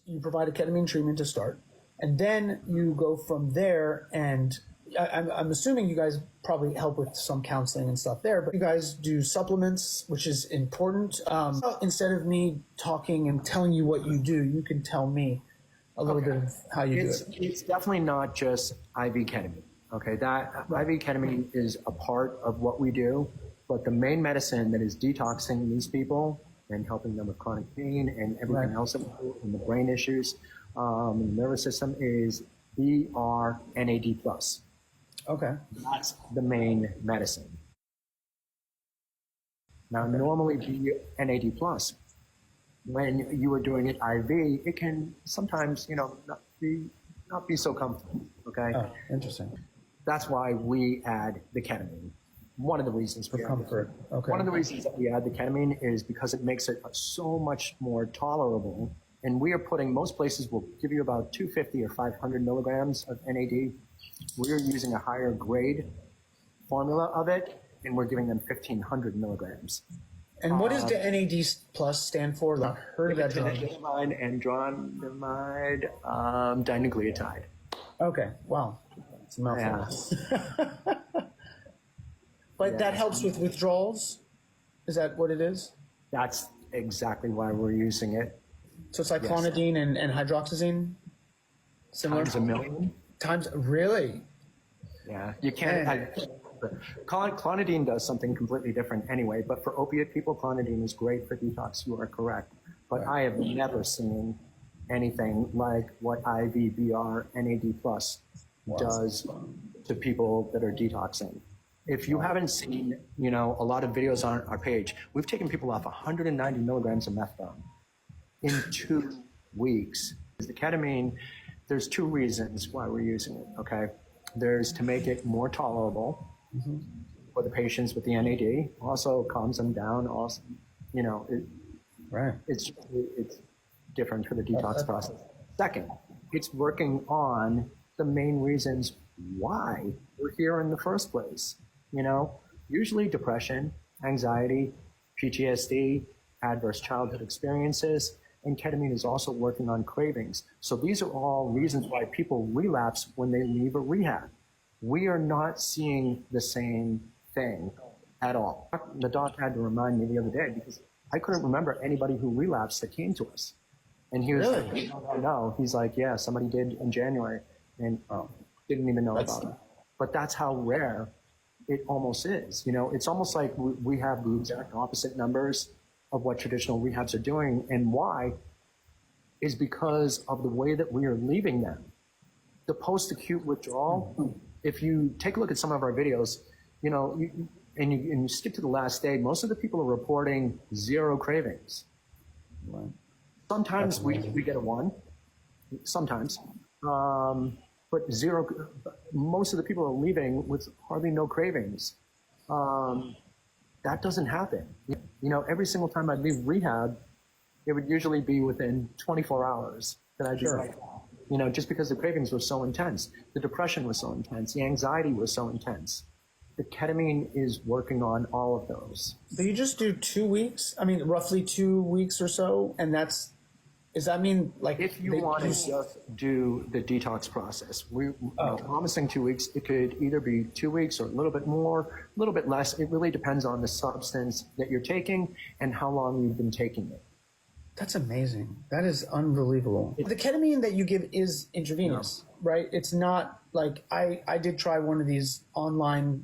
you provide a ketamine treatment to start, and then you go from there. And I'm assuming you guys probably help with some counseling and stuff there, but you guys do supplements, which is important. Instead of me talking and telling you what you do, you can tell me a little bit of how you do it. It's definitely not just IV ketamine. Okay, that IV ketamine is a part of what we do, but the main medicine that is detoxing these people and helping them with chronic pain and everything else and the brain issues, and the nervous system is BRNAD plus. Okay. That's the main medicine. Now, normally BRNAD plus, when you are doing it IV, it can sometimes, not be so comfortable. Okay. Oh, interesting. That's why we add the ketamine. One of the reasons for comfort. Okay. One of the reasons that we add the ketamine is because it makes it so much more tolerable. And we are putting, most places will give you about 250 or 500 milligrams of NAD. We're using a higher grade formula of it, and we're giving them 1,500 milligrams. And what does the NAD plus stand for? I've heard of that drug. Andronimide dinucleotide. Okay, wow. It's a mouthful. Yeah. But that helps with withdrawals? Is that what it is? That's exactly why we're using it. So it's like clonidine and hydroxyzine? Similar? Times a million. Really? Yeah, you can't. Clonidine does something completely different anyway, but for opiate people, clonidine is great for detox. You are correct. But I have never seen anything like what IV BRNAD plus does to people that are detoxing. If you haven't seen, a lot of videos on our page, we've taken people off 190 milligrams of methadone in 2 weeks. The ketamine, there's 2 reasons why we're using it, okay? There's to make it more tolerable for the patients with the NAD, also calms them down, also, it's different for the detox process. Second, it's working on the main reasons why we're here in the first place. Usually depression, anxiety, PTSD, adverse childhood experiences, and ketamine is also working on cravings. So these are all reasons why people relapse when they leave a rehab. We are not seeing the same thing at all. The doc had to remind me the other day because I couldn't remember anybody who relapsed that came to us. And he was like, no. He's like, yeah, somebody did in January and didn't even know about it. But that's how rare it almost is. It's almost like we have the exact opposite numbers of what traditional rehabs are doing. And why is because of the way that we are leaving them. The post-acute withdrawal, if you take a look at some of our videos, and you skip to the last day, most of the people are reporting 0 cravings. Right. Sometimes we get a 1, sometimes, but 0. Most of the people are leaving with hardly no cravings. That doesn't happen. Every single time I'd leave rehab, it would usually be within 24 hours that I'd be like, just because the cravings were so intense, the depression was so intense, the anxiety was so intense. The ketamine is working on all of those. So you just do 2 weeks? I mean, roughly 2 weeks or so, and does that mean like if you want to just do the detox process, we're promising 2 weeks. It could either be 2 weeks or a little bit more, a little bit less. It really depends on the substance that you're taking and how long you've been taking it. That's amazing. That is unbelievable. The ketamine that you give is intravenous, right? It's not like I did try one of these online,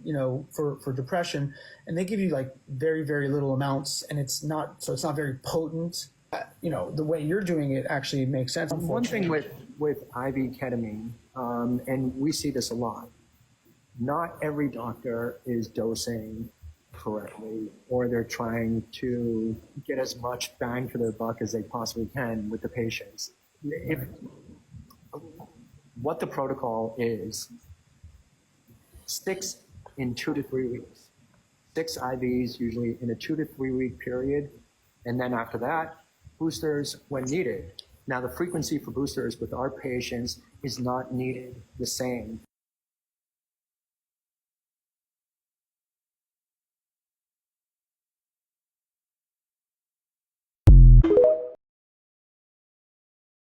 for depression, and they give you like very, very little amounts, and it's not very potent. The way you're doing it actually makes sense. One thing with IV ketamine, and we see this a lot, not every doctor is dosing correctly, or they're trying to get as much bang for their buck as they possibly can with the patients. What the protocol is, 6 in 2 to 3 weeks. 6 IVs usually in a 2 to 3 week period, and then after that, boosters when needed. Now, the frequency for boosters with our patients is not needed the same